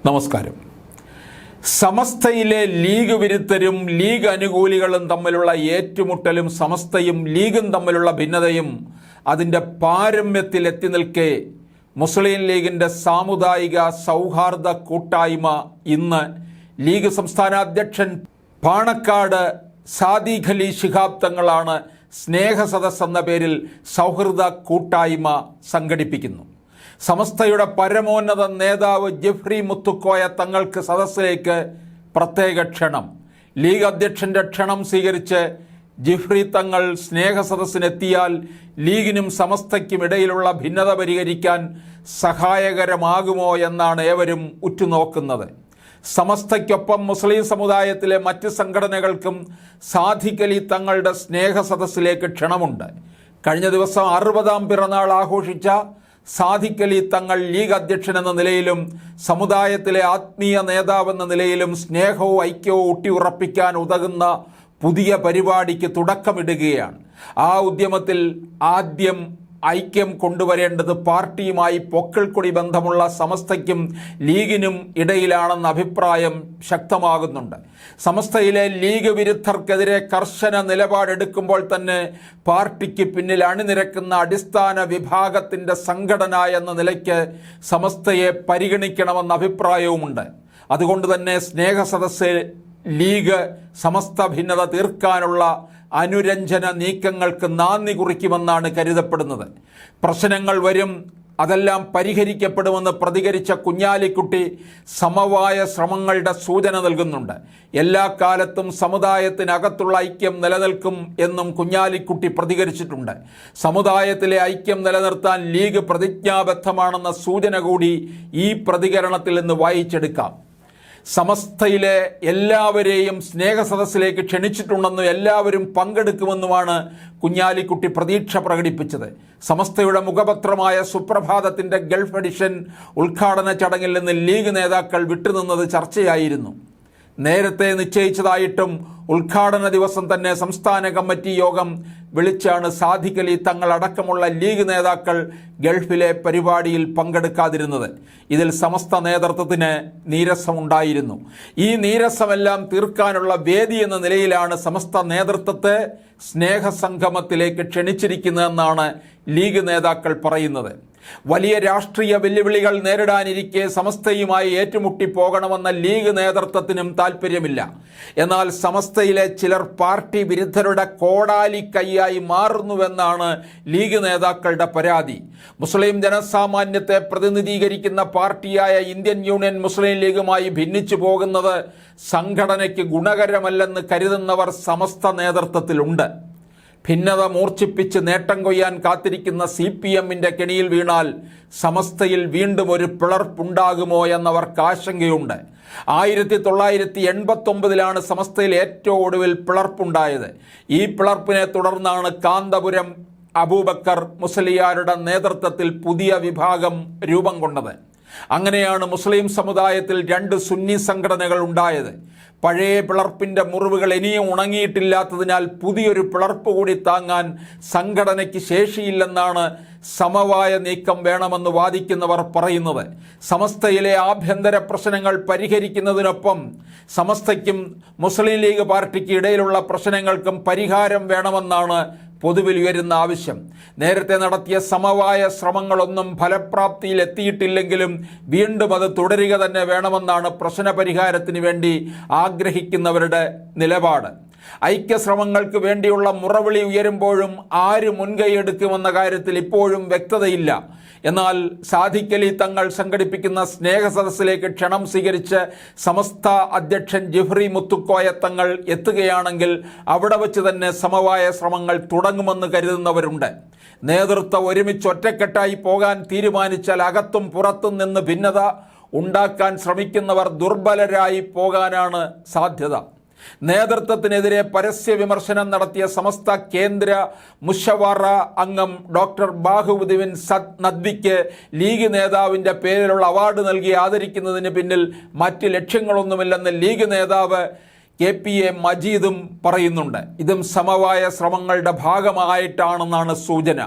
നമസ്കാരം. സമസ്തയിലെ league വിരുദ്ധരും league അനുകൂലികളും തമ്മിലുള്ള ഏറ്റുമുട്ടലും സമസ്തയും ലീഗും തമ്മിലുള്ള ഭിന്നതയും അതിൻ്റെ പാരമ്യത്തിൽ എത്തി നിൽക്കെ മുസ്ലിം ലീഗിൻ്റെ സാമുദായിക സൗഹാർദ്ദ കൂട്ടായ്മ ഇന്ന് ലീഗ് സംസ്ഥാന അധ്യക്ഷൻ പാണക്കാട് സാദിഖ് അലി ശിഹാബ് തങ്ങളാണ് സ്നേഹസദസ് എന്ന പേരിൽ സൗഹൃദ കൂട്ടായ്മ സംഘടിപ്പിക്കുന്നു. സമസ്തയുടെ പരമോന്നത നേതാവ് ജിഫ്രി മുത്തുക്കോയ തങ്ങൾക്ക് സദസ്സിലേക്ക് പ്രത്യേക ക്ഷണം. ലീഗ് അധ്യക്ഷൻ്റെ ക്ഷണം സ്വീകരിച്ച് ജിഫ്രി തങ്ങൾ സ്നേഹസദസ്സിനെത്തിയാൽ ലീഗിനും സമസ്തയ്ക്കും ഇടയിലുള്ള ഭിന്നത പരിഹരിക്കാൻ സഹായകരമാകുമോ എന്നാണ് ഏവരും ഉറ്റുനോക്കുന്നത്. സമസ്തയ്ക്കൊപ്പം മുസ്ലിം സമുദായത്തിലെ മറ്റ് സംഘടനകൾക്കും സാദിഖ് അലി തങ്ങളുടെ സ്നേഹസദസ്സിലേക്ക് ക്ഷണമുണ്ട്. കഴിഞ്ഞ ദിവസം 60-ാം പിറന്നാൾ ആഘോഷിച്ച സാദിഖ് അലി തങ്ങൾ ലീഗ് അധ്യക്ഷൻ എന്ന നിലയിലും സമുദായത്തിലെ ആത്മീയ നേതാവെന്ന നിലയിലും സ്നേഹവും ഐക്യവും ഊട്ടിയുറപ്പിക്കാൻ ഉതകുന്ന പുതിയ പരിപാടിക്ക് തുടക്കമിടുകയാണ്. ആ ഉദ്യമത്തിൽ ആദ്യം ഐക്യം കൊണ്ടുവരേണ്ടത് പാർട്ടിയുമായി പൊക്കിൾക്കൊടി ബന്ധമുള്ള സമസ്തയ്ക്കും ലീഗിനും ഇടയിലാണെന്ന അഭിപ്രായം ശക്തമാകുന്നുണ്ട്. സമസ്തയിലെ ലീഗ് വിരുദ്ധർക്കെതിരെ കർശന നിലപാടെടുക്കുമ്പോൾ തന്നെ പാർട്ടിക്ക് പിന്നിൽ അണിനിരക്കുന്ന അടിസ്ഥാന വിഭാഗത്തിൻ്റെ സംഘടന എന്ന നിലയ്ക്ക് സമസ്തയെ പരിഗണിക്കണമെന്ന അഭിപ്രായവുമുണ്ട്. അതുകൊണ്ട് തന്നെ സ്നേഹസദസ്സ് ലീഗ് സമസ്ത ഭിന്നത തീർക്കാനുള്ള അനുരഞ്ജന നീക്കങ്ങൾക്ക് നാന്ദി കുറിക്കുമെന്നാണ് കരുതപ്പെടുന്നത്. പ്രശ്നങ്ങൾ വരും, അതെല്ലാം പരിഹരിക്കപ്പെടുമെന്ന് പ്രതികരിച്ച കുഞ്ഞാലിക്കുട്ടി സമവായ ശ്രമങ്ങളുടെ സൂചന നൽകുന്നുണ്ട്. എല്ലാ കാലത്തും സമുദായത്തിനകത്തുള്ള ഐക്യം നിലനിൽക്കും എന്നും കുഞ്ഞാലിക്കുട്ടി പ്രതികരിച്ചിട്ടുണ്ട്. സമുദായത്തിലെ ഐക്യം നിലനിർത്താൻ ലീഗ് പ്രതിജ്ഞാബദ്ധമാണെന്ന സൂചന കൂടി ഈ പ്രതികരണത്തിൽ നിന്ന് വായിച്ചെടുക്കാം. സമസ്തയിലെ എല്ലാവരെയും സ്നേഹസദസ്സിലേക്ക് ക്ഷണിച്ചിട്ടുണ്ടെന്നും എല്ലാവരും പങ്കെടുക്കുമെന്നുമാണ് കുഞ്ഞാലിക്കുട്ടി പ്രതീക്ഷ പ്രകടിപ്പിച്ചത്. സമസ്തയുടെ മുഖപത്രമായ സുപ്രഭാതത്തിൻ്റെ ഗൾഫ് എഡിഷൻ ഉദ്ഘാടന ചടങ്ങിൽ നിന്ന് ലീഗ് നേതാക്കൾ വിട്ടുനിന്നത് ചർച്ചയായിരുന്നു. നേരത്തെ നിശ്ചയിച്ചതായിട്ടും ഉദ്ഘാടന ദിവസം തന്നെ സംസ്ഥാന കമ്മിറ്റി യോഗം വിളിച്ചാണ് സാദിഖ് അലി തങ്ങളടക്കമുള്ള ലീഗ് നേതാക്കൾ ഗൾഫിലെ പരിപാടിയിൽ പങ്കെടുക്കാതിരുന്നത്. ഇതിൽ സമസ്ത നേതൃത്വത്തിന് നീരസമുണ്ടായിരുന്നു. ഈ നീരസമെല്ലാം തീർക്കാനുള്ള വേദി എന്ന നിലയിലാണ് സമസ്ത നേതൃത്വത്തെ സ്നേഹസംഗമത്തിലേക്ക് ക്ഷണിച്ചിരിക്കുന്നതെന്നാണ് ലീഗ് നേതാക്കൾ പറയുന്നത്. വലിയ രാഷ്ട്രീയ വെല്ലുവിളികൾ നേരിടാനിരിക്കെ സമസ്തയുമായി ഏറ്റുമുട്ടി പോകണമെന്ന ലീഗ് നേതൃത്വത്തിനും താല്പര്യമില്ല. എന്നാൽ സമസ്തയിലെ ചിലർ പാർട്ടി വിരുദ്ധരുടെ കോടാലി കൈയായി മാറുന്നുവെന്നാണ് ലീഗ് നേതാക്കളുടെ പരാതി. മുസ്ലിം ജനസാമാന്യത്തെ പ്രതിനിധീകരിക്കുന്ന പാർട്ടിയായ ഇന്ത്യൻ യൂണിയൻ മുസ്ലിം ലീഗുമായി ഭിന്നിച്ചു പോകുന്നത് സംഘടനയ്ക്ക് ഗുണകരമല്ലെന്ന് കരുതുന്നവർ സമസ്ത നേതൃത്വത്തിലുണ്ട്. ഭിന്നത മൂർച്ഛിപ്പിച്ച് നേട്ടം കൊയ്യാൻ കാത്തിരിക്കുന്ന CPMന്റെ കെണിയിൽ വീണാൽ സമസ്തയിൽ വീണ്ടും ഒരു പിളർപ്പുണ്ടാകുമോ എന്നവർക്ക് ആശങ്കയുണ്ട്. 1989 സമസ്തയിൽ ഏറ്റവും ഒടുവിൽ പിളർപ്പുണ്ടായത്. ഈ പിളർപ്പിനെ തുടർന്നാണ് കാന്തപുരം അബൂബക്കർ മുസ്ലിയാരുടെ നേതൃത്വത്തിൽ പുതിയ വിഭാഗം രൂപം കൊണ്ടത്. അങ്ങനെയാണ് മുസ്ലിം സമുദായത്തിൽ 2 സുന്നി സംഘടനകൾ ഉണ്ടായത്. പഴയ പിളർപ്പിൻ്റെ മുറിവുകൾ ഇനിയും ഉണങ്ങിയിട്ടില്ലാത്തതിനാൽ പുതിയൊരു പിളർപ്പ് കൂടി താങ്ങാൻ സംഘടനയ്ക്ക് ശേഷിയില്ലെന്നാണ് സമവായ നീക്കം വേണമെന്ന് വാദിക്കുന്നവർ പറയുന്നത്. സമസ്തയിലെ ആഭ്യന്തര പ്രശ്നങ്ങൾ പരിഹരിക്കുന്നതിനൊപ്പം സമസ്തയ്ക്കും മുസ്ലിം ലീഗ് പാർട്ടിക്ക് ഇടയിലുള്ള പ്രശ്നങ്ങൾക്കും പരിഹാരം വേണമെന്നാണ് പൊതുവിൽ ഉയരുന്ന ആവശ്യം. നേരത്തെ നടത്തിയ സമവായ ശ്രമങ്ങളൊന്നും ഫലപ്രാപ്തിയിൽ എത്തിയിട്ടില്ലെങ്കിലും വീണ്ടും അത് തുടരുക തന്നെ വേണമെന്നാണ് പ്രശ്നപരിഹാരത്തിന് വേണ്ടി ആഗ്രഹിക്കുന്നവരുടെ നിലപാട്. ഐക്യശ്രമങ്ങൾക്ക് വേണ്ടിയുള്ള മുറവിളി ഉയരുമ്പോഴും ആര് മുൻകൈയെടുക്കുമെന്ന കാര്യത്തിൽ ഇപ്പോഴും വ്യക്തതയില്ല. എന്നാൽ സാദിഖ് അലി തങ്ങൾ സംഘടിപ്പിക്കുന്ന സ്നേഹസദസ്സിലേക്ക് ക്ഷണം സ്വീകരിച്ച് സമസ്ത അധ്യക്ഷൻ ജിഫ്രി മുത്തുക്കോയ തങ്ങൾ എത്തുകയാണെങ്കിൽ അവിടെ വച്ച് തന്നെ സമവായ ശ്രമങ്ങൾ തുടങ്ങുമെന്ന് കരുതുന്നവരുണ്ട്. നേതൃത്വം ഒരുമിച്ച് ഒറ്റക്കെട്ടായി പോകാൻ തീരുമാനിച്ചാൽ അകത്തും പുറത്തും നിന്ന് ഭിന്നത ഉണ്ടാക്കാൻ ശ്രമിക്കുന്നവർ ദുർബലരായി പോകാനാണ് സാധ്യത. നേതൃത്വത്തിനെതിരെ പരസ്യ വിമർശനം നടത്തിയ സമസ്ത കേന്ദ്ര മുഷവറ അംഗം ഡോക്ടർ ബാഹുദ്ദീൻ നദ്വിക്ക് ലീഗ് നേതാവിൻ്റെ പേരിലുള്ള അവാർഡ് നൽകി ആദരിക്കുന്നതിന് പിന്നിൽ മറ്റ് ലക്ഷ്യങ്ങളൊന്നുമില്ലെന്ന് ലീഗ് നേതാവ് KPA മജീദും പറയുന്നുണ്ട്. ഇതും സമവായ ശ്രമങ്ങളുടെ ഭാഗമായിട്ടാണെന്നാണ് സൂചന.